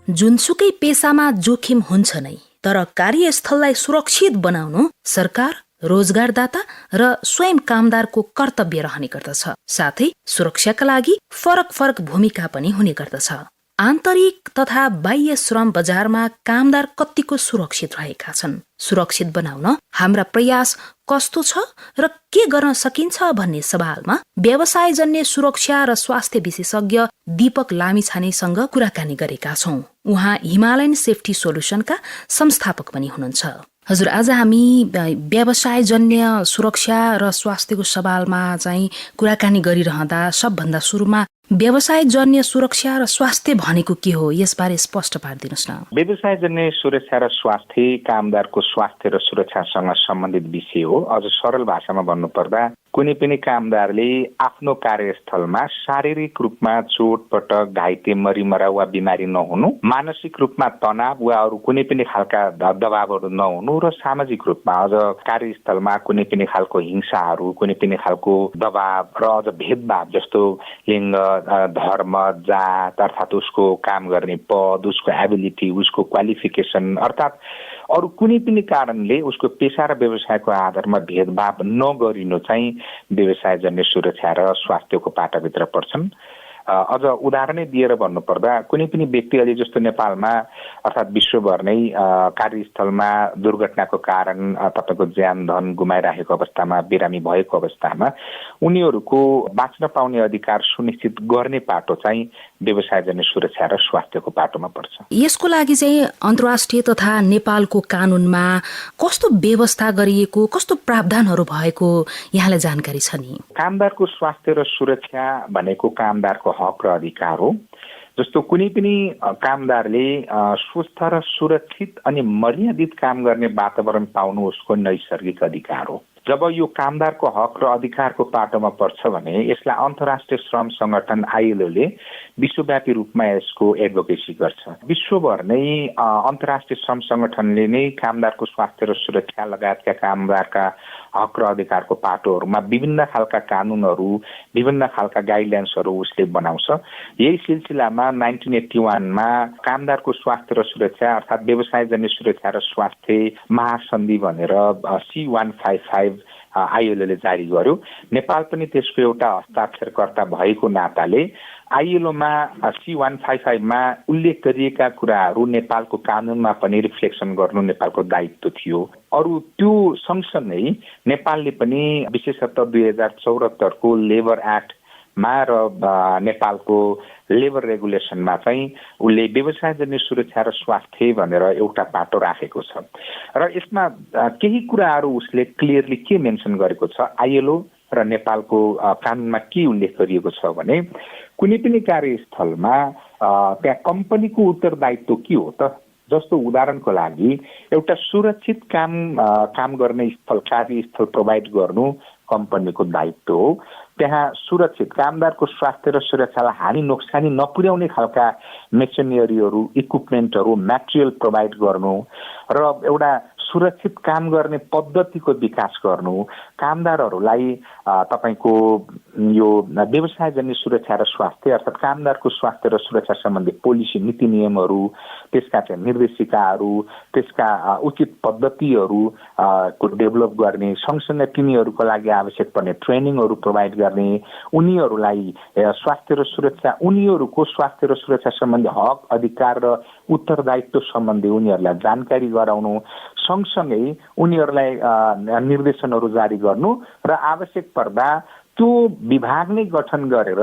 जुनसुकै पेसामा जोखिम हुन्छ नै, तर कार्यस्थललाई सुरक्षित बनाउनु सरकार, रोजगारदाता र स्वयं कामदारको कर्तव्य रहने गर्दछ। साथै सुरक्षाका लागि फरक भूमिका पनि हुने गर्दछ। आन्तरिक तथा बाह्य श्रम बजारमा कामदार कतिको सुरक्षित रहेका छन्, सुरक्षित बनाउन हाम्रा प्रयास कस्तो छ र के गर्न सकिन्छ भन्ने सवालमा व्यवसायजन्य सुरक्षा र स्वास्थ्य विशेषज्ञ दीपक लामिछानेसँग कुराकानी गरेका छौं। उहाँ हिमालयन सेफ्टी सोल्युसनका संस्थापक पनि हुनुहुन्छ। हजुर, आज हामी व्यवसायजन्य सुरक्षा र स्वास्थ्यको सवालमा चाहिँ कुराकानी गरिरहँदा सबभन्दा सुरुमा व्यवसायजन्य सुरक्षा र स्वास्थ्य भनेको के हो, यसबारे स्पष्ट पारिदिनुहोस् न। व्यवसायजन्य सुरक्षा र स्वास्थ्य कामदारको स्वास्थ्य र सुरक्षासँग सम्बन्धित विषय हो। अझ सरल भाषामा भन्नुपर्दा कुनै पनि कामदारले आफ्नो कार्यस्थलमा शारीरिक रूपमा चोटपटक, घाइते, मरिमरा वा बिमारी नहुनु, मानसिक रूपमा तनाव वा अरू कुनै पनि खालका दबावहरू नहुनु र सामाजिक रूपमा अझ कार्यस्थलमा कुनै पनि खालको हिंसाहरू, कुनै पनि खालको दबाव र अझ भेदभाव जस्तो लिङ्ग, धर्म, जात अर्थात् उसको काम गर्ने पद, उसको एबिलिटी, उसको क्वालिफिकेसन अर्थात् अरू कुनै पनि कारणले उसको पेशा र व्यवसायको आधारमा भेदभाव नगरिनु चाहिँ व्यवसायजन्य सुरक्षा र स्वास्थ्यको पाटाभित्र पर्छन्। अझ उदाहरणै दिएर भन्नुपर्दा कुनै पनि व्यक्ति अहिले जस्तो नेपालमा अर्थात् विश्वभर नै कार्यस्थलमा दुर्घटनाको कारण तपाईँको ज्यान धन गुमाइरहेको अवस्थामा, बिरामी भएको अवस्थामा उनीहरूको बाँच्न पाउने अधिकार सुनिश्चित गर्ने पाटो चाहिँ व्यवसायजन्य सुरक्षा र स्वास्थ्यको पाटोमा पर्छ। यसको लागि चाहिँ अन्तर्राष्ट्रिय तथा नेपालको कानुनमा कस्तो व्यवस्था गरिएको, कस्तो प्रावधानहरू भएको यहाँलाई जानकारी छ नि? कामदारको स्वास्थ्य र सुरक्षा भनेको कामदारको हक र अधिकार हो। जस्तो कुनै पनि कामदारले स्वस्थ र सुरक्षित अनि मर्यादित काम गर्ने वातावरण पाउनु उसको नैसर्गिक अधिकार हो। जब यो कामदारको हक र अधिकारको पाटोमा पर्छ भने यसलाई अन्तर्राष्ट्रिय श्रम संगठन आईएलओले विश्वव्यापी रूपमा यसको एडभोकेसी गर्छ। विश्वभर नै अन्तर्राष्ट्रिय श्रम संगठनले नै कामदारको स्वास्थ्य र सुरक्षा लगायतका कामदारका हक र अधिकारको पाटोहरूमा विभिन्न खालका कानुनहरू, विभिन्न खालका गाइडलाइन्सहरू उसले बनाउँछ। यही सिलसिलामा 1981मा कामदारको स्वास्थ्य र सुरक्षा अर्थात् व्यवसायजन्य सुरक्षा र स्वास्थ्य महासन्धि भनेर C155 आईएलओले जारी गर्यो। नेपाल पनि त्यसको एउटा हस्ताक्षरकर्ता भएको नाताले आईएलओमा C155 मा उल्लेख गरिएका कुराहरू नेपालको कानुनमा पनि रिफ्लेक्सन गर्नु नेपालको दायित्व थियो। अरू त्यो सँगसँगै नेपालले पनि विशेषतः 2074 को लेबर एक्टमा र नेपालको लेबर रेगुलेसनमा चाहिँ उसले व्यवसायजन्य सुरक्षा र स्वास्थ्य भनेर एउटा पाटो राखेको छ र यसमा केही कुराहरू उसले क्लियरली के मेन्सन गरेको छ, आईएलओ र नेपालको कानुनमा के उल्लेख गरिएको छ भने कुनै पनि कार्यस्थलमा त्यहाँ कम्पनीको उत्तरदायित्व के हो त? जस्तो उदाहरणको लागि एउटा सुरक्षित काम गर्ने स्थल, कार्यस्थल प्रोभाइड गर्नु कम्पनीको दायित्व हो। त्यहाँ सुरक्षित कामदारको स्वास्थ्य र सुरक्षालाई हानि नोक्सानी नपुर्याउने खालका मेसिनरीहरू, इक्विपमेन्टहरू, मटेरियल प्रोभाइड गर्नु र एउटा सुरक्षित काम गर्ने पद्धतिको विकास गर्नु, कामदारहरूलाई तपाईको यो व्यवसायजन्य सुरक्षा र स्वास्थ्य अर्थात् कामदारको स्वास्थ्य र सुरक्षा सम्बन्धी पोलिसी, नीति नियमहरू, त्यसका चाहिँ निर्देशिकाहरू, त्यसका उचित पद्धतिहरू को डेभलप गर्ने, सँगसँगै तिनीहरूको लागि आवश्यक पर्ने ट्रेनिङहरू प्रोभाइड गर्ने, उनीहरूलाई स्वास्थ्य र सुरक्षा, उनीहरूको स्वास्थ्य र सुरक्षा सम्बन्धी हक, अधिकार र उत्तरदायित्व सम्बन्धी उनीहरूलाई जानकारी गराउनु, सँगसँगै उनीहरूलाई निर्देशनहरू जारी गर्नु र आवश्यक पर्दा त्यो विभाग नै गठन गरेर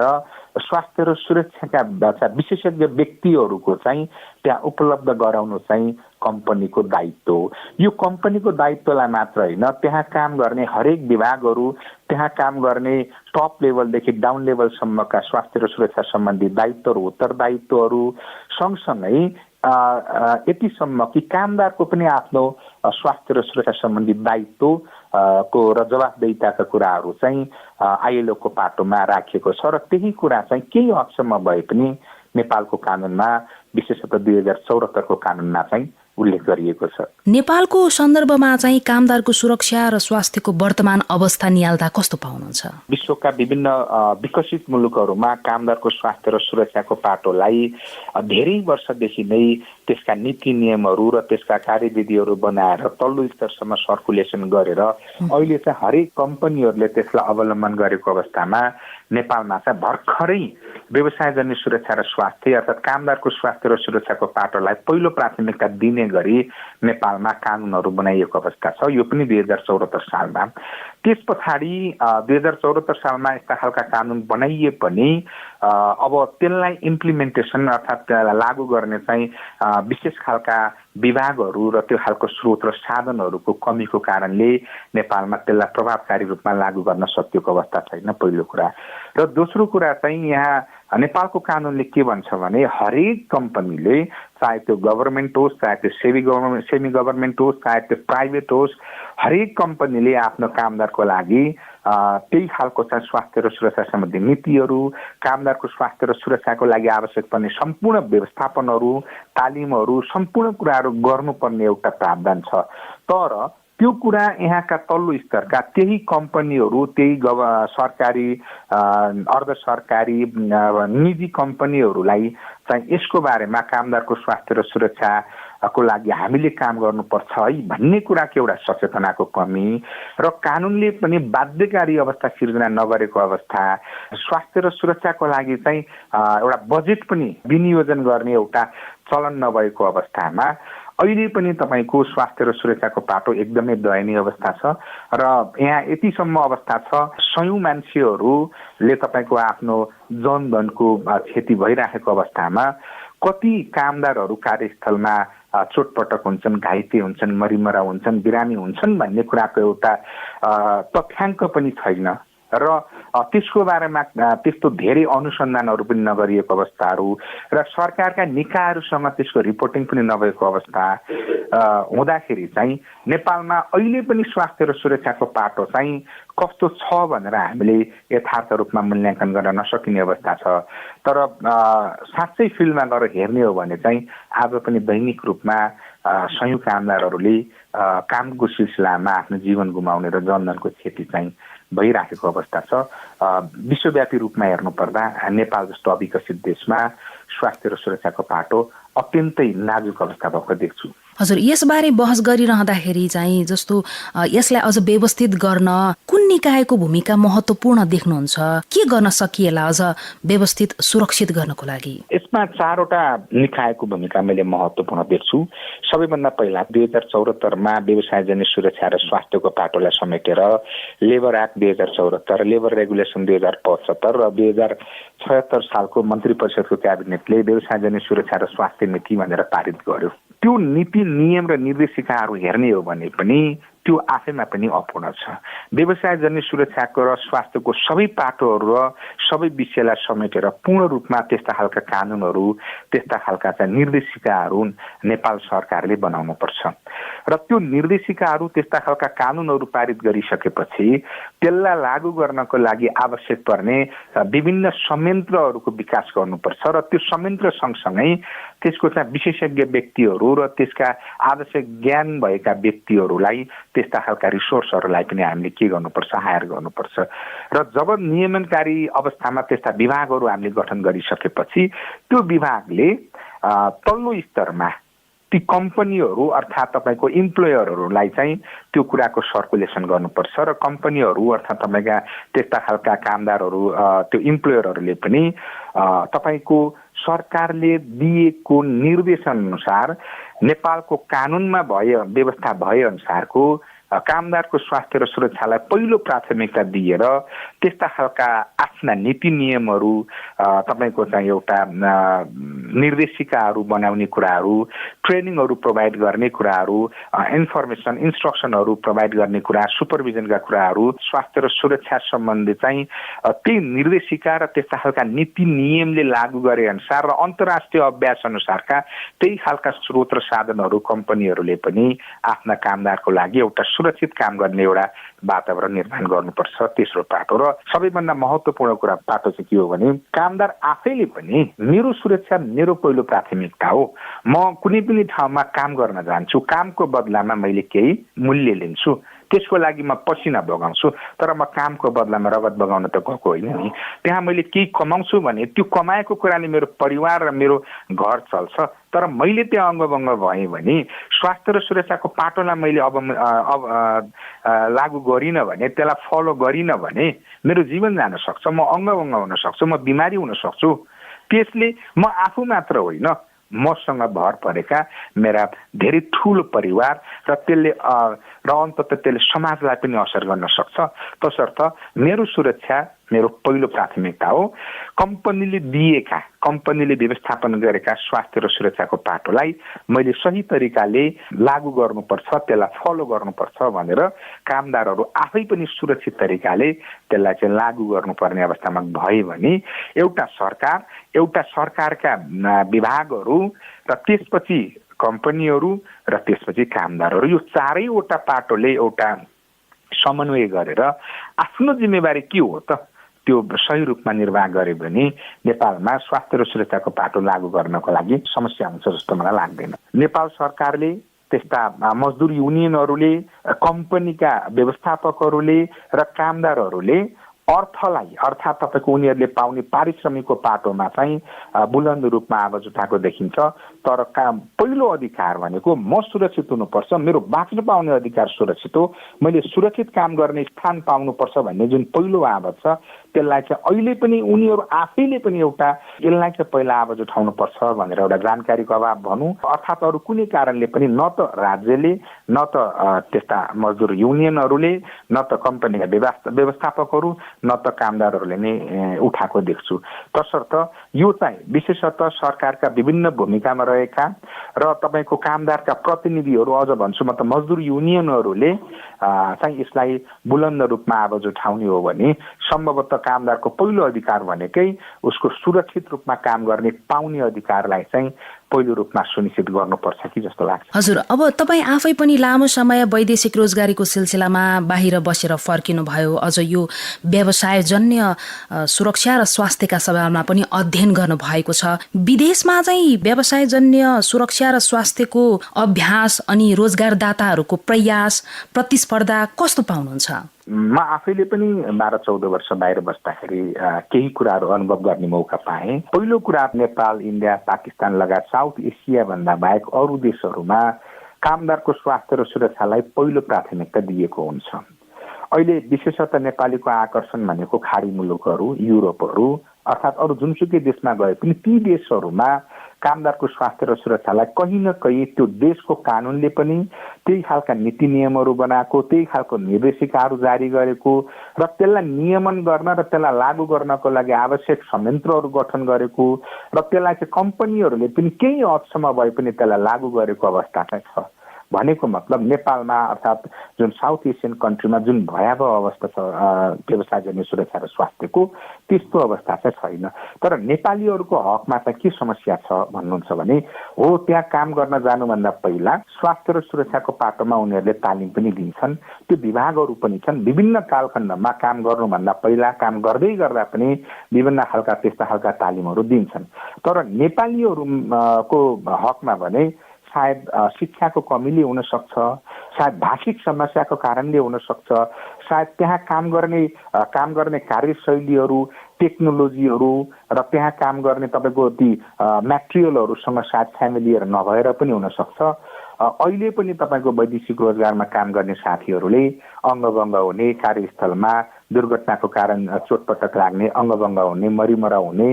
स्वास्थ्य र सुरक्षाका विशेषज्ञ व्यक्तिहरूको चाहिँ त्यहाँ उपलब्ध गराउनु चाहिँ कम्पनीको दायित्व हो। यो कम्पनीको दायित्वलाई मात्र होइन, त्यहाँ काम गर्ने हरेक विभागहरू, त्यहाँ काम गर्ने टप लेभलदेखि डाउन लेभलसम्मका स्वास्थ्य र सुरक्षा सम्बन्धी दायित्वहरू, उत्तरदायित्वहरू सँगसँगै यतिसम्म कि कामदारको पनि आफ्नो स्वास्थ्य र सुरक्षा सम्बन्धी दायित्व को र जवाफदेहिताका कुराहरू चाहिँ आईएलओको पाटोमा राखिएको छ र त्यही कुरा चाहिँ केही हदसम्म भए पनि नेपालको कानुनमा विशेषतः 2074 को कानुनमा चाहिँ उल्लेख गरिएको छ। नेपालको सन्दर्भमा चाहिँ कामदारको सुरक्षा र स्वास्थ्यको वर्तमान अवस्था निहाल्दा कस्तो पाउनुहुन्छ? विश्वका विभिन्न विकसित मुलुकहरूमा कामदारको स्वास्थ्य र सुरक्षाको पाटोलाई धेरै वर्षदेखि नै त्यसका नीति नियमहरू र त्यसका कार्यविधिहरू बनाएर तल्लो स्तरसम्म सर्कुलेसन गरेर अहिले चाहिँ हरेक कम्पनीहरूले त्यसलाई अवलम्बन गरेको अवस्थामा नेपालमा चाहिँ भर्खरै व्यवसायजन्य सुरक्षा र स्वास्थ्य अर्थात् कामदारको स्वास्थ्य र सुरक्षाको पाटोलाई पहिलो प्राथमिकता दिने गरी नेपालमा कानुनहरू बनाइएको अवस्था छ। यो पनि 2074 सालमा। त्यस पछाडि 2074 सालमा यस्ता खालका कानुन बनाइए पनि अब त्यसलाई इम्प्लिमेन्टेसन अर्थात् लागू गर्ने चाहिँ विशेष खालका विभागहरू र त्यो खालको स्रोत र साधनहरूको कमीको कारणले नेपालमा त्यसलाई प्रभावकारी रूपमा लागू गर्न सकिएको अवस्था छैन, पहिलो कुरा। र दोस्रो कुरा चाहिँ यहाँ नेपालको कानुनले के भन्छ भने हरेक कम्पनीले, चाहे त्यो गभर्मेन्ट होस्, चाहे त्यो सेमी गभर्मेन्ट होस्, चाहे त्यो प्राइभेट होस्, हरेक कम्पनीले आफ्नो कामदारको लागि त्यही खालको चाहिँ स्वास्थ्य र सुरक्षा सम्बन्धी नीतिहरू, कामदारको स्वास्थ्य र सुरक्षाको लागि आवश्यक पर्ने सम्पूर्ण व्यवस्थापनहरू, तालिमहरू, सम्पूर्ण कुराहरू गर्नुपर्ने एउटा प्रावधान छ। तर त्यो कुरा यहाँका तल्लो स्तरका त्यही कम्पनीहरू, त्यही सरकारी, अर्ध सरकारी, निजी कम्पनीहरूलाई चाहिँ यसको बारेमा कामदारको स्वास्थ्य र सुरक्षाको लागि हामीले काम गर्नुपर्छ है भन्ने कुराको एउटा सचेतनाको कमी र कानुनले पनि बाध्यकारी अवस्था सिर्जना नगरेको अवस्था, स्वास्थ्य र सुरक्षाको लागि चाहिँ एउटा बजेट पनि विनियोजन गर्ने एउटा चलन नभएको अवस्थामा अहिले पनि तपाईको स्वास्थ्य र सुरक्षाको पाटो एकदमै दयनीय अवस्था छ। र यहाँ यतिसम्म अवस्था छ, सयौं मान्छेहरूले तपाईको आफ्नो जनधनको क्षति भइरहेको अवस्थामा कति कामदारहरू कार्यस्थलमा चोटपटक हुन्छन्, घाइते हुन्छन्, मरिमरा हुन्छन्, बिरामी हुन्छन् भन्ने कुराको एउटा तथ्याङ्क पनि छैन र त्यसको बारेमा त्यस्तो धेरै अनुसन्धानहरू पनि नगरिएको अवस्थाहरू र सरकारका निकायहरूसँग त्यसको रिपोर्टिङ पनि नभएको अवस्था हुँदाखेरि चाहिँ नेपालमा अहिले पनि स्वास्थ्य र सुरक्षाको पाटो चाहिँ कस्तो छ भनेर हामीले यथार्थ रूपमा मूल्याङ्कन गर्न नसकिने अवस्था छ। तर साँच्चै फिल्डमा गएर हेर्ने हो भने चाहिँ आज पनि दैनिक रूपमा सयौं कामदारहरूले कामको सिलसिलामा आफ्नो जीवन गुमाउने र जनधनको क्षति चाहिँ भइराखेको अवस्था छ। विश्वव्यापी रूपमा हेर्नुपर्दा नेपाल जस्तो अविकसित देशमा स्वास्थ्य र सुरक्षाको पाटो अत्यन्तै नाजुक अवस्था भएको देख्छु। हजुर, यसबारे बहस गरिरहँदाखेरि चाहिँ जस्तो यसलाई अझ व्यवस्थित गर्न कुन निकायको भूमिका महत्त्वपूर्ण देख्नुहुन्छ? के गर्न सकिएला अझ व्यवस्थित सुरक्षित गर्नको लागि? यसमा 4वटा निकायको भूमिका मैले महत्त्वपूर्ण देख्छु। सबैभन्दा पहिला 2074 मा व्यवसायजन्य सुरक्षा र स्वास्थ्यको पाटोलाई समेटेर लेबर एक्ट 2074, लेबर रेगुलेसन 2075 र 2076 सालको मन्त्री परिषदको क्याबिनेटले व्यवसायजन्य सुरक्षा र स्वास्थ्य नीति भनेर पारित गर्यो। त्यो नीति नियम र निर्देशिकाहरू हेर्ने हो भने पनि त्यो आफैमा पनि अपूर्ण छ। व्यवसायजन्य सुरक्षाको र स्वास्थ्यको सबै पाटोहरू र सबै विषयलाई समेटेर पूर्ण रूपमा त्यस्ता खालका कानुनहरू, त्यस्ता खालका चाहिँ निर्देशिकाहरू नेपाल सरकारले बनाउनुपर्छ र त्यो निर्देशिकाहरू, त्यस्ता खालका कानुनहरू पारित गरिसकेपछि त्यसलाई लागू गर्नको लागि आवश्यक पर्ने विभिन्न संयन्त्रहरूको विकास गर्नुपर्छ र त्यो संयन्त्र सँगसँगै त्यसको चाहिँ विशेषज्ञ व्यक्तिहरू र त्यसका आवश्यक ज्ञान भएका व्यक्तिहरूलाई, त्यस्ता खालका रिसोर्सहरूलाई पनि हामीले के गर्नुपर्छ, हायर गर्नुपर्छ। र जब नियमनकारी अवस्थामा त्यस्ता विभागहरू हामीले गठन गरिसकेपछि त्यो विभागले तल्लो स्तरमा ती कम्पनीहरू अर्थात् तपाईँको इम्प्लोयरहरूलाई चाहिँ त्यो कुराको सर्कुलेसन गर्नुपर्छ र कम्पनीहरू अर्थात् तपाईँका त्यस्ता खालका कामदारहरू, त्यो इम्प्लोयरहरूले पनि तपाईँको सरकारले दिएको निर्देशन अनुसार नेपालको कानुनमा व्यवस्था भए अनुसारको कामदारको स्वास्थ्य र सुरक्षालाई पहिलो प्राथमिकता दिएर त्यस्ता खालका आफ्ना नीति नियमहरू, तपाईँको चाहिँ एउटा निर्देशिकाहरू बनाउने कुराहरू, ट्रेनिङहरू प्रोभाइड गर्ने कुराहरू, इन्फर्मेसन इन्स्ट्रक्सनहरू प्रोभाइड गर्ने कुरा, सुपरभिजनका कुराहरू, स्वास्थ्य र सुरक्षा सम्बन्धी चाहिँ त्यही निर्देशिका र त्यस्ता खालका नीति नियमले लागू गरे अनुसार र अन्तर्राष्ट्रिय अभ्यास अनुसारका त्यही खालका स्रोत र साधनहरू कम्पनीहरूले पनि आफ्ना कामदारको लागि एउटा सुरक्षित काम गर्ने एउटा वातावरण निर्माण गर्नुपर्छ। तेस्रो पाटो र सबैभन्दा महत्त्वपूर्ण कुरा पाटो चाहिँ के हो भने कामदार आफैले पनि मेरो सुरक्षा मेरो पहिलो प्राथमिकता हो, म कुनै पनि ठाउँमा काम गर्न जान्छु, कामको बदलामा मैले केही मूल्य लिन्छु, त्यसको लागि म पसिना बगाउँछु, तर म कामको बदलामा रगत बगाउन त गएको होइन नि। त्यहाँ मैले केही कमाउँछु भने त्यो कमाएको कुराले मेरो परिवार र मेरो घर चल्छ, तर मैले त्यहाँ अङ्गभङ्ग भएँ भने स्वास्थ्य र सुरक्षाको पाटोलाई मैले लागू गरिनँ भने, त्यसलाई फलो गरिनँ भने मेरो जीवन जान सक्छ, म अङ्गभङ्ग हुन सक्छु, म बिमारी हुन सक्छु। त्यसले म आफू मात्र होइन, मसँग भर परेका मेरा धेरै ठुलो परिवार र त्यसले अन्ततः त्यसले समाजलाई पनि असर गर्न सक्छ। तसर्थ मेरो सुरक्षा मेरो पहिलो प्राथमिकता हो। कम्पनीले व्यवस्थापन गरेका स्वास्थ्य र सुरक्षाको पाटोलाई मैले सही तरिकाले लागू गर्नुपर्छ, त्यसलाई फलो गर्नुपर्छ भनेर कामदारहरू आफै पनि सुरक्षित तरिकाले त्यसलाई चाहिँ लागू गर्नुपर्ने अवस्थामा भयो भने एउटा सरकारका विभागहरू र त्यसपछि कम्पनीहरू र त्यसपछि कामदारहरू, यो चारैवटा पाटोले एउटा समन्वय गरेर आफ्नो जिम्मेवारी के हो त त्यो सही रूपमा निर्वाह गरे भने नेपालमा स्वास्थ्य र सुरक्षाको पाटो लागू गर्नको लागि समस्या हुन्छ जस्तो मलाई लाग्दैन। नेपाल सरकारले, त्यस्ता मजदुर युनियनहरूले, कम्पनीका व्यवस्थापकहरूले र कामदारहरूले अर्थलाई अर्थात् तपाईँको उनीहरूले पाउने पारिश्रमिकको पाटोमा चाहिँ बुलन्द रूपमा आवाज उठाएको देखिन्छ। तर पहिलो अधिकार भनेको म सुरक्षित हुनुपर्छ, मेरो बाँच्न पाउने अधिकार सुरक्षित हो, मैले सुरक्षित काम गर्ने स्थान पाउनुपर्छ भन्ने जुन पहिलो आवाज छ त्यसलाई चाहिँ अहिले पनि उनीहरू आफैले पनि एउटा यसलाई चाहिँ पहिला आवाज उठाउनुपर्छ भनेर एउटा जानकारीको अभाव भनौँ, अर्थात् अरू कुनै कारणले पनि न त राज्यले न त त्यस्ता मजदुर युनियनहरूले न त कम्पनीका व्यवस्थापकहरू न त कामदारहरूले नै उठाएको देख्छु। तसर्थ यो चाहिँ विशेषतः सरकारका विभिन्न भूमिकामा रहेका र तपाईँको कामदारका प्रतिनिधिहरू, अझ भन्छु म त मजदुर युनियनहरूले चाहिँ यसलाई बुलन्द रूपमा आवाज उठाउने हो भने सम्भवतः कामदारको पहिलो अधिकार भनेकै उसको सुरक्षित रूपमा काम गर्ने पाउने अधिकारलाई चाहिँ पहिलो रूपमा सुनिश्चित गर्नुपर्छ कि जस्तो लाग्छ। हजुर, अब तपाईँ आफै पनि लामो समय वैदेशिक रोजगारीको सिलसिलामा बाहिर बसेर फर्किनु भयो, अझ यो व्यवसायजन्य सुरक्षा र स्वास्थ्यका सवालमा पनि अध्ययन गर्नु भएको छ। विदेशमा चाहिँ व्यवसायजन्य सुरक्षा र स्वास्थ्यको अभ्यास अनि रोजगारदाताहरूको प्रयास प्रतिस्पर्धा कस्तो पाउनुहुन्छ? म आफैले पनि 12-14 वर्ष बाहिर बस्दाखेरि केही कुराहरू अनुभव गर्ने मौका पाएँ। पहिलो कुरा, नेपाल, इन्डिया, पाकिस्तान लगायत साउथ एसिया भन्दा बाहेक अरू देशहरूमा कामदारको स्वास्थ्य र सुरक्षालाई पहिलो प्राथमिकता दिएको हुन्छ। अहिले विशेषतः नेपालीको आकर्षण भनेको खाडी मुलुकहरू, युरोपहरू अर्थात् अरू जुनसुकै देशमा गए पनि ती देशहरूमा कामदारको स्वास्थ्य र सुरक्षालाई कहीँ न कहीँ त्यो देशको कानुनले पनि त्यही खालका नीति नियमहरू बनाएको, त्यही खालको निर्देशिकाहरू जारी गरेको र त्यसलाई नियमन गर्न र त्यसलाई लागू गर्नको लागि आवश्यक संयन्त्रहरू गठन गरेको र त्यसलाई चाहिँ कम्पनीहरूले पनि केही हदसम्म भए पनि त्यसलाई लागू गरेको अवस्था चाहिँ छ। भनेको मतलब नेपालमा अर्थात् जुन साउथ एसियन कन्ट्रीमा जुन भयावह अवस्था छ व्यवसायजन्य सुरक्षा र स्वास्थ्यको, त्यस्तो अवस्था चाहिँ छैन। तर नेपालीहरूको हकमा चाहिँ के समस्या छ भन्नुहुन्छ भने हो, त्यहाँ काम गर्न जानुभन्दा पहिला स्वास्थ्य र सुरक्षाको पाटोमा उनीहरूले तालिम पनि दिन्छन्, त्यो विभागहरू पनि छन्। विभिन्न कालखण्डमा काम गर्नुभन्दा पहिला, काम गर्दै गर्दा पनि विभिन्न खालका त्यस्ता खालका तालिमहरू दिन्छन्। तर नेपालीहरूको हकमा भने सायद शिक्षाको कमीले हुन सक्छ, सायद भाषिक समस्याको कारणले हुन सक्छ, सायद त्यहाँ काम गर्ने कार्यशैलीहरू, टेक्नोलोजीहरू र त्यहाँ काम गर्ने तपाईँको ती म्याटेरियलहरूसँग सायद फ्यामिलियर नभएर पनि हुन सक्छ। अहिले पनि तपाईँको वैदेशिक रोजगारमा काम गर्ने साथीहरूले अङ्गभङ्ग हुने, कार्यस्थलमा दुर्घटनाको कारण चोटपटक लाग्ने, अङ्गभङ्ग हुने, मरिमरा हुने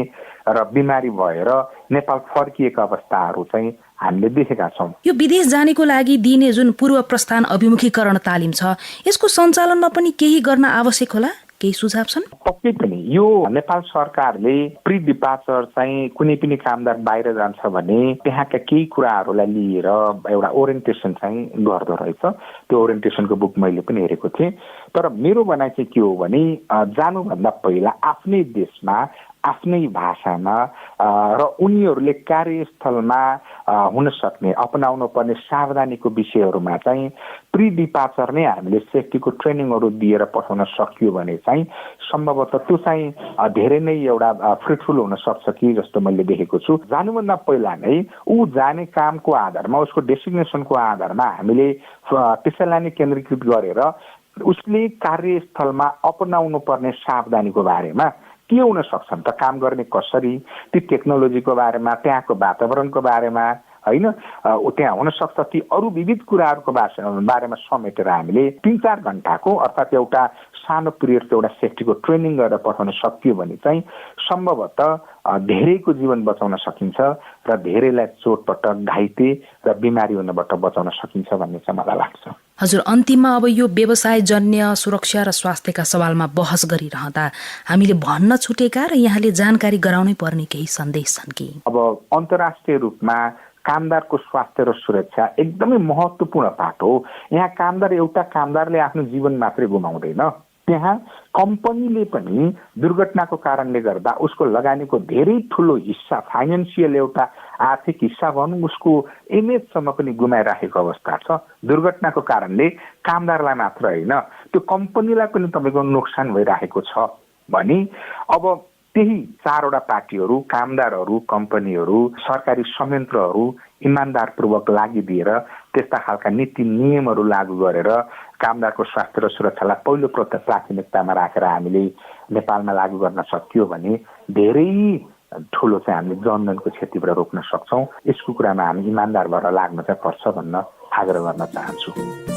र बिमारी भएर नेपाल फर्किएका अवस्थाहरू चाहिँ हामीले देखेका छौँ। यो विदेश जानेको लागि दिने जुन पूर्व प्रस्थान अभिमुखीकरण तालिम छ, यसको सञ्चालनमा पनि केही गर्न आवश्यक होला? केही सुझाव छन्? पक्कै पनि यो नेपाल सरकारले प्री डिपार्चर चाहिँ कुनै पनि कामदार बाहिर जान्छ भने त्यहाँका केही कुराहरूलाई लिएर एउटा ओरिएन्टेसन चाहिँ गर्दो रहेछ। त्यो ओरिएन्टेसनको बुक मैले पनि हेरेको थिएँ। तर मेरो भनाइ चाहिँ के हो भने जानुभन्दा पहिला आफ्नै देशमा आफ्नै भाषामा र उनीहरूले कार्यस्थलमा हुन सक्ने अपनाउनु पर्ने सावधानीको विषयहरूमा चाहिँ प्री डिपार्चर नै हामीले सेफ्टीको ट्रेनिङहरू दिएर पठाउन सकियो भने चाहिँ सम्भवतः त्यो चाहिँ धेरै नै एउटा फ्रुटफुल हुन सक्छ कि जस्तो मैले देखेको छु। जानुभन्दा पहिला नै ऊ जाने कामको आधारमा उसको डेस्टिनेसनको आधारमा हामीले त्यसैलाई नै केन्द्रीकृत गरेर उसले कार्यस्थलमा अपनाउनु पर्ने सावधानीको बारेमा के हुन सक्छन् त, काम गर्ने कसरी, ती टेक्नोलोजीको बारेमा, त्यहाँको वातावरणको बारेमा, होइन त्यहाँ हुन सक्छ ती अरू विविध कुराहरूको बारेमा समेटेर हामीले 3-4 घण्टाको अर्थात् एउटा सानो पिरियडको एउटा सेफ्टीको ट्रेनिङ गरेर पठाउन सकियो भने चाहिँ सम्भवतः धेरैको जीवन बचाउन सकिन्छ र धेरैलाई चोटपटक, घाइते र बिमारी हुनबाट बचाउन सकिन्छ भन्ने चाहिँ मलाई लाग्छ। हजुर, अन्तिममा अब यो व्यवसायजन्य सुरक्षा र स्वास्थ्यका सवालमा बहस गरिरहँदा हामीले भन्न छुटेका र यहाँले जानकारी गराउनै पर्ने केही सन्देश छन् कि? अब अन्तर्राष्ट्रिय रूपमा कामदारको स्वास्थ्य र सुरक्षा एकदमै महत्त्वपूर्ण पाठ हो। यहाँ एउटा कामदारले आफ्नो जीवन मात्रै गुमाउँदैन, त्यहाँ कम्पनीले पनि दुर्घटनाको कारणले गर्दा उसको लगानीको धेरै ठुलो हिस्सा, फाइनेन्सियल एउटा आर्थिक हिस्सा भनौँ, उसको इमेजसम्म पनि गुमाइराखेको अवस्था छ। दुर्घटनाको कारणले कामदारलाई मात्र होइन, त्यो कम्पनीलाई पनि तपाईँको नोक्सान भइराखेको छ भने अब त्यही 4वटा पार्टीहरू, कामदारहरू, कम्पनीहरू, सरकारी संयन्त्रहरू इमान्दारपूर्वक लागिदिएर त्यस्ता खालका नीति नियमहरू लागू गरेर कामदारको स्वास्थ्य र सुरक्षालाई पहिलो प्राथमिकतामा राखेर हामीले नेपालमा लागू गर्न सकियो भने धेरै ठुलो चाहिँ हामीले जनधनको क्षतिबाट रोक्न सक्छौँ। यसको कुरामा हामी इमान्दार भएर लाग्न चाहिँ पर्छ भन्न आग्रह गर्न चाहन्छु।